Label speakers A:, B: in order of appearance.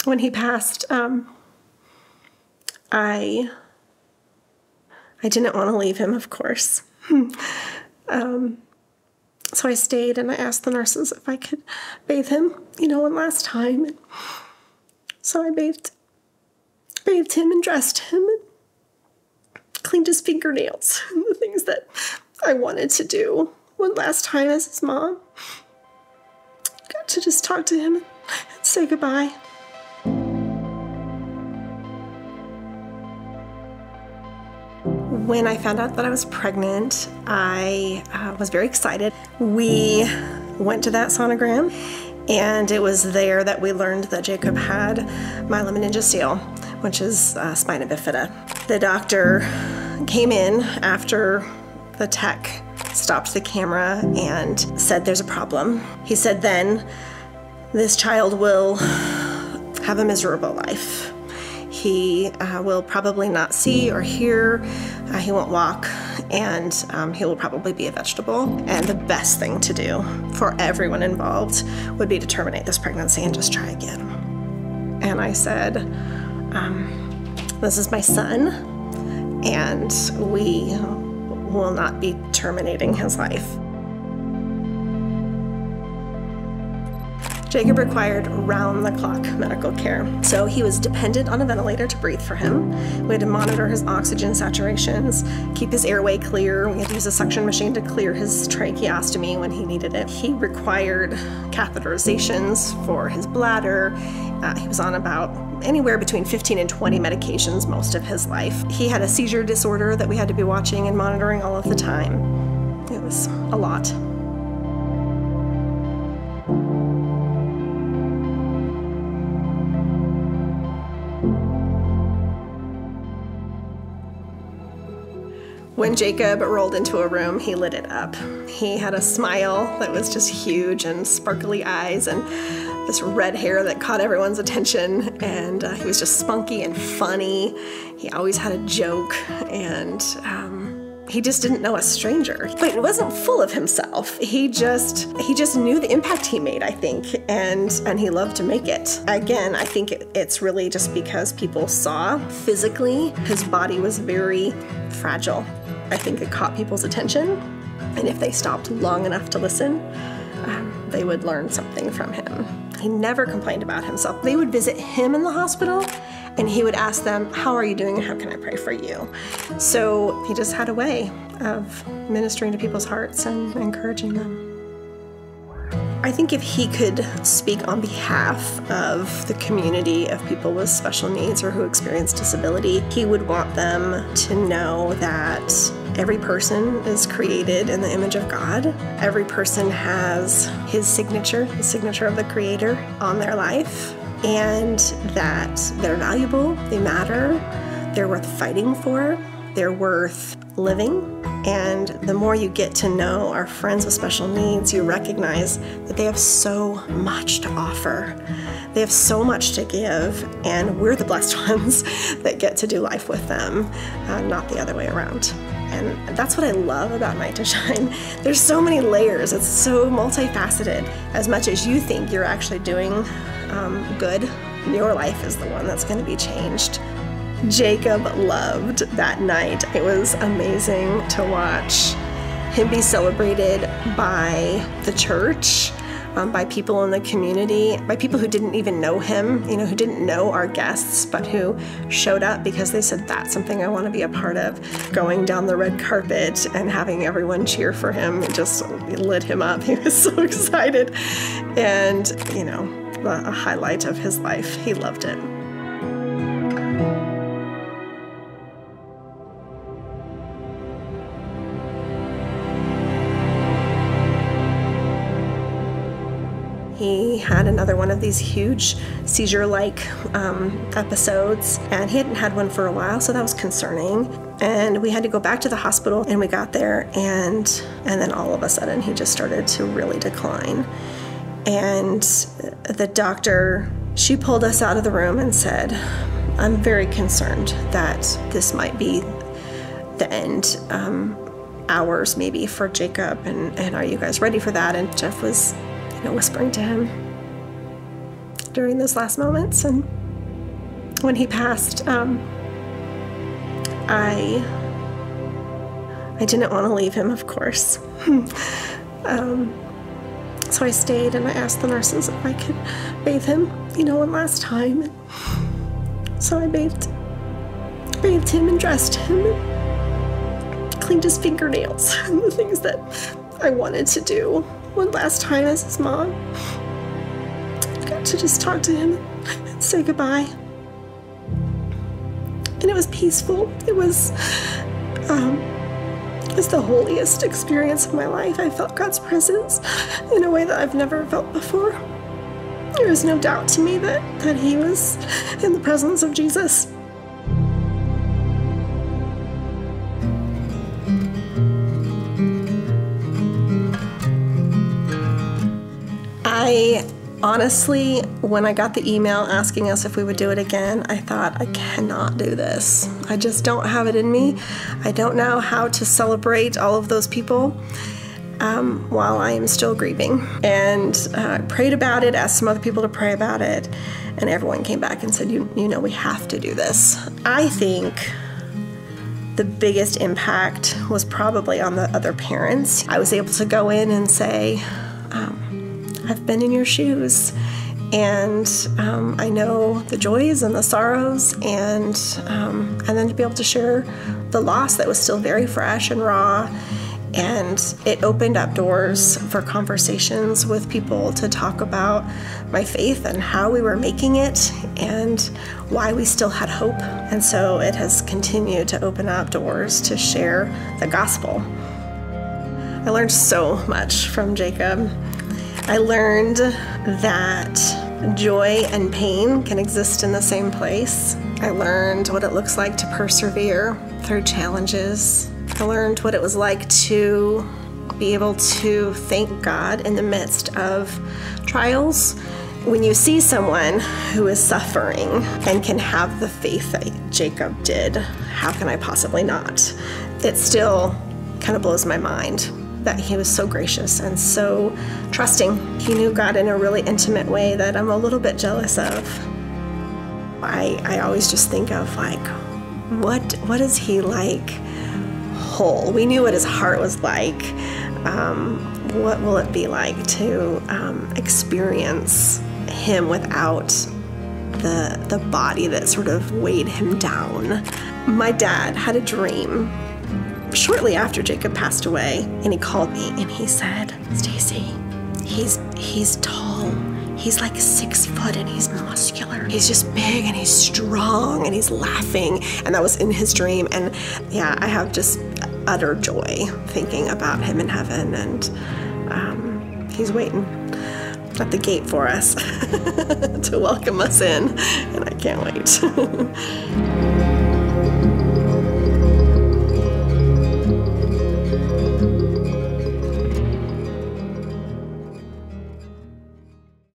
A: when he passed, I didn't want to leave him, of course. So I stayed and I asked the nurses if I could bathe him, one last time. So I bathed him and dressed him and cleaned his fingernails and the things that I wanted to do one last time as his mom. Got to just talk to him and say goodbye. When I found out that I was pregnant, I was very excited. We went to that sonogram, and it was there that we learned that Jacob had myelomeningocele, which is spina bifida. The doctor came in after the tech stopped the camera and said there's a problem. He said then this child will have a miserable life. He will probably not see or hear, he won't walk, and he will probably be a vegetable. And the best thing to do for everyone involved would be to terminate this pregnancy and just try again. And I said, this is my son, and we will not be terminating his life. Jacob required round-the-clock medical care. So he was dependent on a ventilator to breathe for him. We had to monitor his oxygen saturations, keep his airway clear. We had to use a suction machine to clear his tracheostomy when he needed it. He required catheterizations for his bladder. He was on about anywhere between 15 and 20 medications most of his life. He had a seizure disorder that we had to be watching and monitoring all of the time. It was a lot. When Jacob rolled into a room, he lit it up. He had a smile that was just huge and sparkly eyes and this red hair that caught everyone's attention, and he was just spunky and funny. He always had a joke, and he just didn't know a stranger. But he wasn't full of himself. He just knew the impact he made, I think, and he loved to make it. Again, I think it's really just because people saw physically his body was very fragile. I think it caught people's attention, and if they stopped long enough to listen, they would learn something from him. He never complained about himself. They would visit him in the hospital, and he would ask them, how are you doing and how can I pray for you? So he just had a way of ministering to people's hearts and encouraging them. I think if he could speak on behalf of the community of people with special needs or who experience disability, he would want them to know that every person is created in the image of God. Every person has his signature, the signature of the Creator on their life, and that they're valuable, they matter, they're worth fighting for, they're worth living. And the more you get to know our friends with special needs, you recognize that they have so much to offer. They have so much to give, and we're the blessed ones that get to do life with them, not the other way around. And that's what I love about Night to Shine. There's so many layers. It's so multifaceted. As much as you think you're actually doing good, your life is the one that's going to be changed. Jacob loved that night. It was amazing to watch him be celebrated by the church, by people in the community, by people who didn't even know him, who didn't know our guests, but who showed up because they said, that's something I want to be a part of. Going down the red carpet and having everyone cheer for him, it just lit him up. He was so excited. And, a highlight of his life. He loved it. He had another one of these huge seizure-like episodes, and he hadn't had one for a while, so that was concerning. And we had to go back to the hospital, and we got there, and then all of a sudden he just started to really decline. And the doctor, she pulled us out of the room and said, I'm very concerned that this might be the end, hours maybe for Jacob, and are you guys ready for that? And Jeff was whispering to him, during those last moments. And when he passed, I didn't want to leave him, of course. So I stayed and I asked the nurses if I could bathe him, one last time. So I bathed him and dressed him and cleaned his fingernails and the things that I wanted to do one last time as his mom. I got to just talk to him and say goodbye. And it was peaceful. It was the holiest experience of my life. I felt God's presence in a way that I've never felt before. There was no doubt to me that he was in the presence of Jesus. Honestly, when I got the email asking us if we would do it again, I thought, I cannot do this. I just don't have it in me. I don't know how to celebrate all of those people while I am still grieving. And I prayed about it, asked some other people to pray about it, and everyone came back and said, we have to do this. I think the biggest impact was probably on the other parents. I was able to go in and say, I've been in your shoes, and I know the joys and the sorrows, and then to be able to share the loss that was still very fresh and raw. And it opened up doors for conversations with people to talk about my faith and how we were making it and why we still had hope. And so it has continued to open up doors to share the gospel. I learned so much from Jacob. I learned that joy and pain can exist in the same place. I learned what it looks like to persevere through challenges. I learned what it was like to be able to thank God in the midst of trials. When you see someone who is suffering and can have the faith that Jacob did, how can I possibly not? It still kind of blows my mind that he was so gracious and so trusting. He knew God in a really intimate way that I'm a little bit jealous of. I always just think of what is he like whole? We knew what his heart was like. What will it be like to experience him without the body that sort of weighed him down? My dad had a dream shortly after Jacob passed away, and he called me and he said, Stacy, he's tall. He's like 6 foot and he's muscular. He's just big and he's strong and he's laughing. And that was in his dream. And yeah, I have just utter joy thinking about him in heaven, and he's waiting at the gate for us to welcome us in, and I can't wait.